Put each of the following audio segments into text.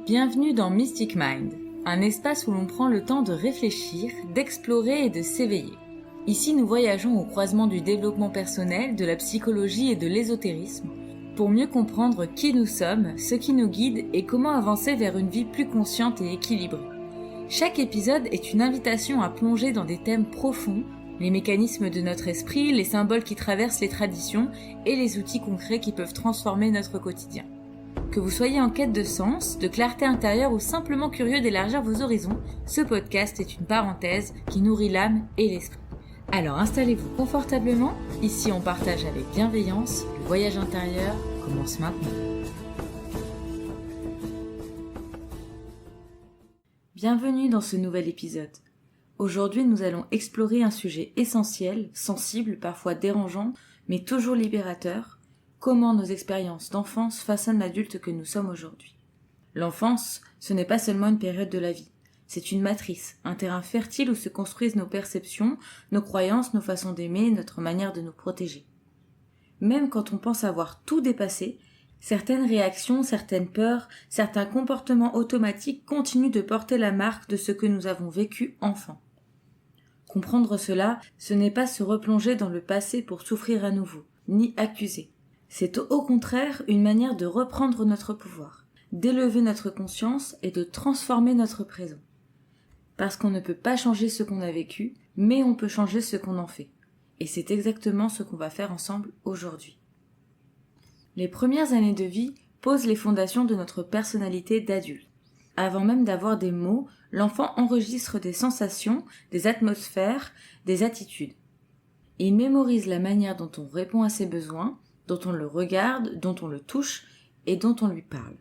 Bienvenue dans Mystic Mind, un espace où l'on prend le temps de réfléchir, d'explorer et de s'éveiller. Ici, nous voyageons au croisement du développement personnel, de la psychologie et de l'ésotérisme, pour mieux comprendre qui nous sommes, ce qui nous guide et comment avancer vers une vie plus consciente et équilibrée. Chaque épisode est une invitation à plonger dans des thèmes profonds, les mécanismes de notre esprit, les symboles qui traversent les traditions et les outils concrets qui peuvent transformer notre quotidien. Que vous soyez en quête de sens, de clarté intérieure ou simplement curieux d'élargir vos horizons, ce podcast est une parenthèse qui nourrit l'âme et l'esprit. Alors installez-vous confortablement, ici on partage avec bienveillance, le voyage intérieur commence maintenant. Bienvenue dans ce nouvel épisode. Aujourd'hui nous allons explorer un sujet essentiel, sensible, parfois dérangeant, mais toujours libérateur. Comment nos expériences d'enfance façonnent l'adulte que nous sommes aujourd'hui. L'enfance, ce n'est pas seulement une période de la vie. C'est une matrice, un terrain fertile où se construisent nos perceptions, nos croyances, nos façons d'aimer, notre manière de nous protéger. Même quand on pense avoir tout dépassé, certaines réactions, certaines peurs, certains comportements automatiques continuent de porter la marque de ce que nous avons vécu enfant. Comprendre cela, ce n'est pas se replonger dans le passé pour souffrir à nouveau, ni accuser. C'est au contraire une manière de reprendre notre pouvoir, d'élever notre conscience et de transformer notre présent. Parce qu'on ne peut pas changer ce qu'on a vécu, mais on peut changer ce qu'on en fait. Et c'est exactement ce qu'on va faire ensemble aujourd'hui. Les premières années de vie posent les fondations de notre personnalité d'adulte. Avant même d'avoir des mots, l'enfant enregistre des sensations, des atmosphères, des attitudes. Il mémorise la manière dont on répond à ses besoins, dont on le regarde, dont on le touche et dont on lui parle.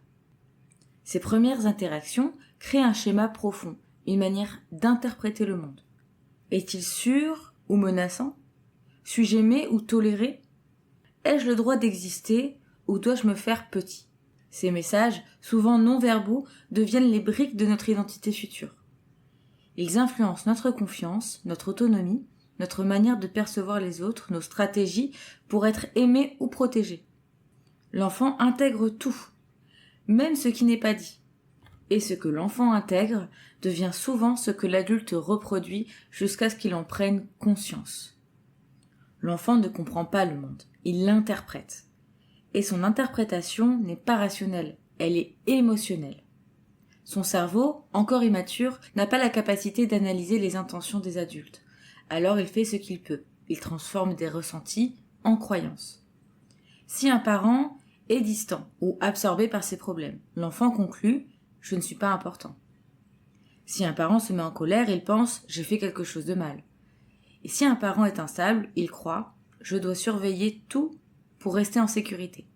Ces premières interactions créent un schéma profond, une manière d'interpréter le monde. Est-il sûr ou menaçant ? Suis-je aimé ou toléré ? Ai-je le droit d'exister ou dois-je me faire petit ? Ces messages, souvent non-verbaux, deviennent les briques de notre identité future. Ils influencent notre confiance, notre autonomie, notre manière de percevoir les autres, nos stratégies pour être aimé ou protégé. L'enfant intègre tout, même ce qui n'est pas dit. Et ce que l'enfant intègre devient souvent ce que l'adulte reproduit jusqu'à ce qu'il en prenne conscience. L'enfant ne comprend pas le monde, il l'interprète. Et son interprétation n'est pas rationnelle, elle est émotionnelle. Son cerveau, encore immature, n'a pas la capacité d'analyser les intentions des adultes. Alors il fait ce qu'il peut. Il transforme des ressentis en croyances. Si un parent est distant ou absorbé par ses problèmes, l'enfant conclut « je ne suis pas important ». Si un parent se met en colère, il pense « j'ai fait quelque chose de mal ». Et si un parent est instable, il croit « je dois surveiller tout pour rester en sécurité ».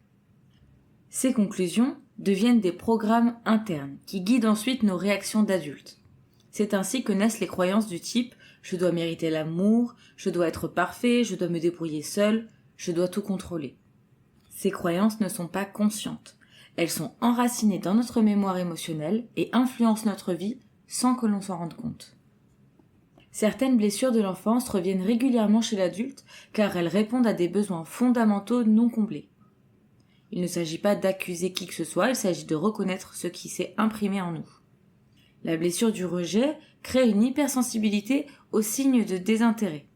Ces conclusions deviennent des programmes internes qui guident ensuite nos réactions d'adultes. C'est ainsi que naissent les croyances du type « je dois mériter l'amour, je dois être parfait, je dois me débrouiller seul, je dois tout contrôler ». Ces croyances ne sont pas conscientes. Elles sont enracinées dans notre mémoire émotionnelle et influencent notre vie sans que l'on s'en rende compte. Certaines blessures de l'enfance reviennent régulièrement chez l'adulte car elles répondent à des besoins fondamentaux non comblés. Il ne s'agit pas d'accuser qui que ce soit, il s'agit de reconnaître ce qui s'est imprimé en nous. La blessure du rejet crée une hypersensibilité aux signes de désintérêt.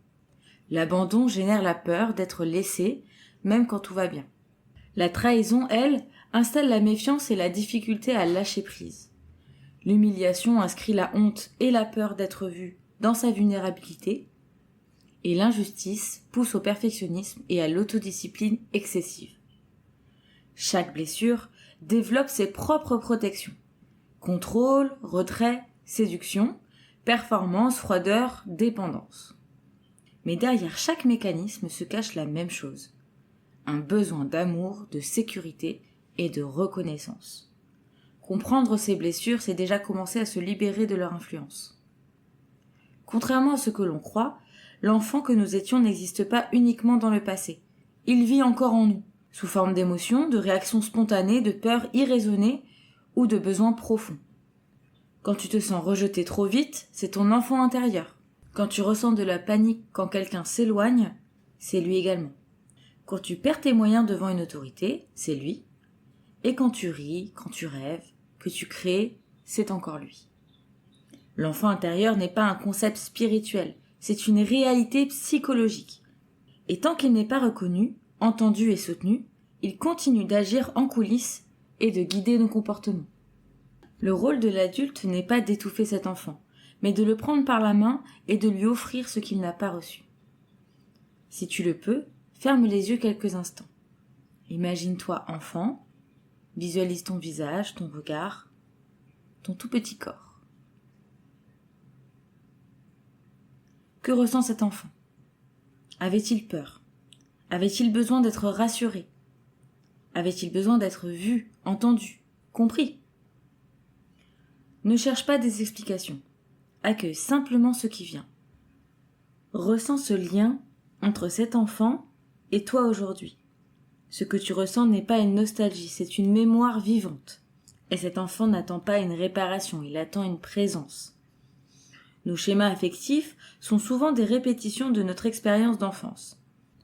L'abandon génère la peur d'être laissé, même quand tout va bien. La trahison, elle, installe la méfiance et la difficulté à lâcher prise. L'humiliation inscrit la honte et la peur d'être vu dans sa vulnérabilité. Et l'injustice pousse au perfectionnisme et à l'autodiscipline excessive. Chaque blessure développe ses propres protections. Contrôle, retrait, séduction, performance, froideur, dépendance. Mais derrière chaque mécanisme se cache la même chose. Un besoin d'amour, de sécurité et de reconnaissance. Comprendre ces blessures, c'est déjà commencer à se libérer de leur influence. Contrairement à ce que l'on croit, l'enfant que nous étions n'existe pas uniquement dans le passé. Il vit encore en nous, sous forme d'émotions, de réactions spontanées, de peurs irraisonnées ou de besoins profonds. Quand tu te sens rejeté trop vite, c'est ton enfant intérieur. Quand tu ressens de la panique quand quelqu'un s'éloigne, c'est lui également. Quand tu perds tes moyens devant une autorité, c'est lui. Et quand tu ris, quand tu rêves, que tu crées, c'est encore lui. L'enfant intérieur n'est pas un concept spirituel, c'est une réalité psychologique. Et tant qu'il n'est pas reconnu, entendu et soutenu, il continue d'agir en coulisses et de guider nos comportements. Le rôle de l'adulte n'est pas d'étouffer cet enfant, mais de le prendre par la main et de lui offrir ce qu'il n'a pas reçu. Si tu le peux, ferme les yeux quelques instants. Imagine-toi enfant, visualise ton visage, ton regard, ton tout petit corps. Que ressent cet enfant ? Avait-il peur ? Avait-il besoin d'être rassuré ? Avait-il besoin d'être vu, entendu, compris ? Ne cherche pas des explications. Accueille simplement ce qui vient. Ressens ce lien entre cet enfant et toi aujourd'hui. Ce que tu ressens n'est pas une nostalgie, c'est une mémoire vivante. Et cet enfant n'attend pas une réparation, il attend une présence. Nos schémas affectifs sont souvent des répétitions de notre expérience d'enfance.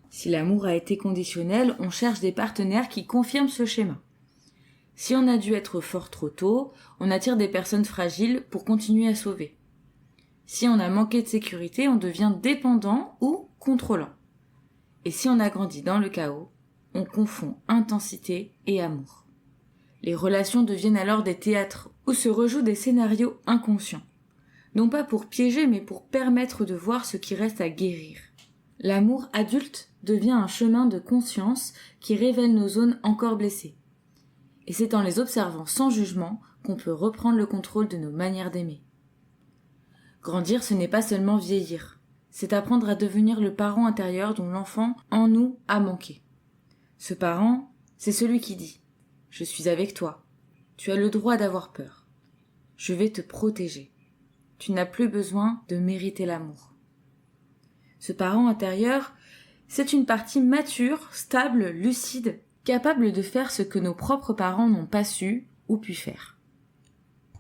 Si l'amour a été conditionnel, on cherche des partenaires qui confirment ce schéma. Si on a dû être fort trop tôt, on attire des personnes fragiles pour continuer à sauver. Si on a manqué de sécurité, on devient dépendant ou contrôlant. Et si on a grandi dans le chaos, on confond intensité et amour. Les relations deviennent alors des théâtres où se rejouent des scénarios inconscients. Non pas pour piéger, mais pour permettre de voir ce qui reste à guérir. L'amour adulte devient un chemin de conscience qui révèle nos zones encore blessées. Et c'est en les observant sans jugement qu'on peut reprendre le contrôle de nos manières d'aimer. Grandir, ce n'est pas seulement vieillir. C'est apprendre à devenir le parent intérieur dont l'enfant, en nous, a manqué. Ce parent, c'est celui qui dit « Je suis avec toi. Tu as le droit d'avoir peur. Je vais te protéger. Tu n'as plus besoin de mériter l'amour. » Ce parent intérieur, c'est une partie mature, stable, lucide, capable de faire ce que nos propres parents n'ont pas su ou pu faire.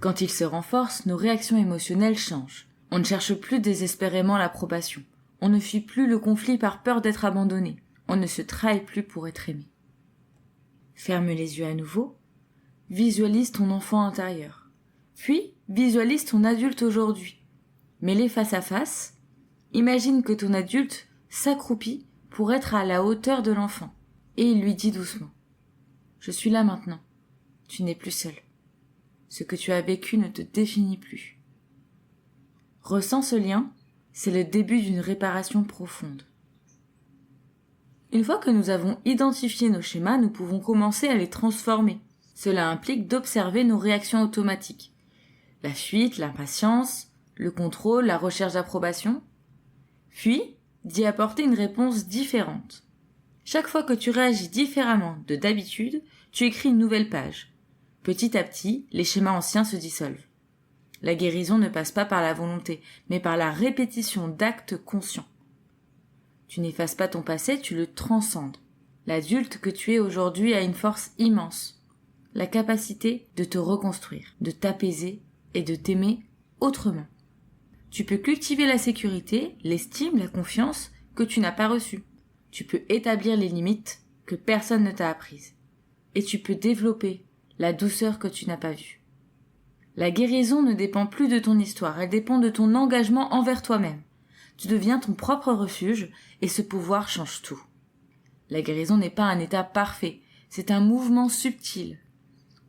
Quand il se renforce, nos réactions émotionnelles changent. On ne cherche plus désespérément l'approbation. On ne fuit plus le conflit par peur d'être abandonné. On ne se trahit plus pour être aimé. Ferme les yeux à nouveau. Visualise ton enfant intérieur. Puis, visualise ton adulte aujourd'hui. Mets-les face à face. Imagine que ton adulte s'accroupit pour être à la hauteur de l'enfant. Et il lui dit doucement « Je suis là maintenant. Tu n'es plus seul. Ce que tu as vécu ne te définit plus. » Ressens ce lien, c'est le début d'une réparation profonde. Une fois que nous avons identifié nos schémas, nous pouvons commencer à les transformer. Cela implique d'observer nos réactions automatiques. La fuite, l'impatience, le contrôle, la recherche d'approbation. Puis, d'y apporter une réponse différente. Chaque fois que tu réagis différemment de d'habitude, tu écris une nouvelle page. Petit à petit, les schémas anciens se dissolvent. La guérison ne passe pas par la volonté, mais par la répétition d'actes conscients. Tu n'effaces pas ton passé, tu le transcendes. L'adulte que tu es aujourd'hui a une force immense. La capacité de te reconstruire, de t'apaiser et de t'aimer autrement. Tu peux cultiver la sécurité, l'estime, la confiance que tu n'as pas reçue. Tu peux établir les limites que personne ne t'a apprises. Et tu peux développer la douceur que tu n'as pas vue. La guérison ne dépend plus de ton histoire, elle dépend de ton engagement envers toi-même. Tu deviens ton propre refuge et ce pouvoir change tout. La guérison n'est pas un état parfait, c'est un mouvement subtil.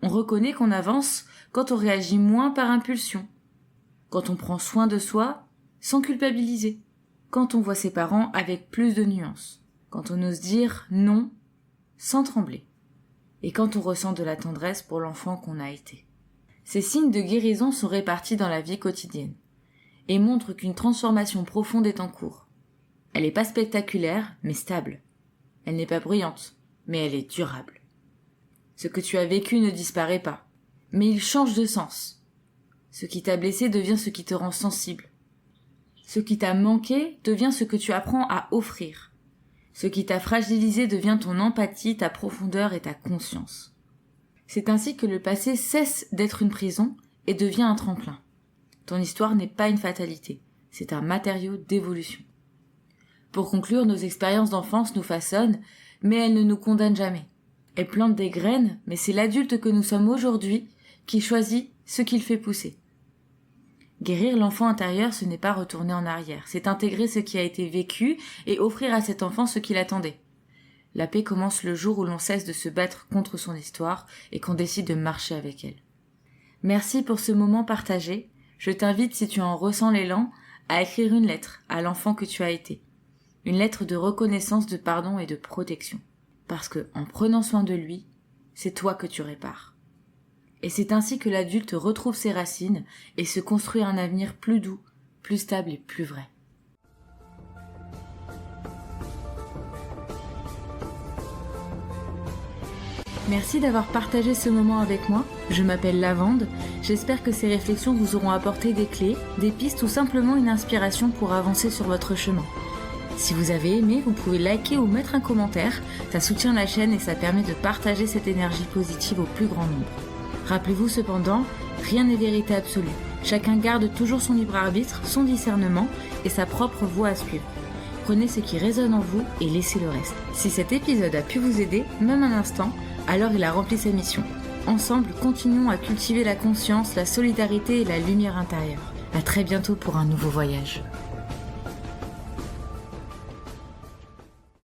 On reconnaît qu'on avance quand on réagit moins par impulsion, quand on prend soin de soi sans culpabiliser, quand on voit ses parents avec plus de nuances, quand on ose dire non sans trembler, et quand on ressent de la tendresse pour l'enfant qu'on a été. Ces signes de guérison sont répartis dans la vie quotidienne et montrent qu'une transformation profonde est en cours. Elle n'est pas spectaculaire, mais stable. Elle n'est pas bruyante, mais elle est durable. Ce que tu as vécu ne disparaît pas, mais il change de sens. Ce qui t'a blessé devient ce qui te rend sensible. Ce qui t'a manqué devient ce que tu apprends à offrir. Ce qui t'a fragilisé devient ton empathie, ta profondeur et ta conscience. C'est ainsi que le passé cesse d'être une prison et devient un tremplin. Ton histoire n'est pas une fatalité, c'est un matériau d'évolution. Pour conclure, nos expériences d'enfance nous façonnent, mais elles ne nous condamnent jamais. Elles plantent des graines, mais c'est l'adulte que nous sommes aujourd'hui qui choisit ce qu'il fait pousser. Guérir l'enfant intérieur, ce n'est pas retourner en arrière, c'est intégrer ce qui a été vécu et offrir à cet enfant ce qu'il attendait. La paix commence le jour où l'on cesse de se battre contre son histoire et qu'on décide de marcher avec elle. Merci pour ce moment partagé. Je t'invite, si tu en ressens l'élan, à écrire une lettre à l'enfant que tu as été. Une lettre de reconnaissance, de pardon et de protection. Parce que, en prenant soin de lui, c'est toi que tu répares. Et c'est ainsi que l'adulte retrouve ses racines et se construit un avenir plus doux, plus stable et plus vrai. Merci d'avoir partagé ce moment avec moi. Je m'appelle Lavande. J'espère que ces réflexions vous auront apporté des clés, des pistes ou simplement une inspiration pour avancer sur votre chemin. Si vous avez aimé, vous pouvez liker ou mettre un commentaire. Ça soutient la chaîne et ça permet de partager cette énergie positive au plus grand nombre. Rappelez-vous cependant, rien n'est vérité absolue. Chacun garde toujours son libre arbitre, son discernement et sa propre voie à suivre. Prenez ce qui résonne en vous et laissez le reste. Si cet épisode a pu vous aider, même un instant, alors il a rempli sa mission. Ensemble, continuons à cultiver la conscience, la solidarité et la lumière intérieure. À très bientôt pour un nouveau voyage.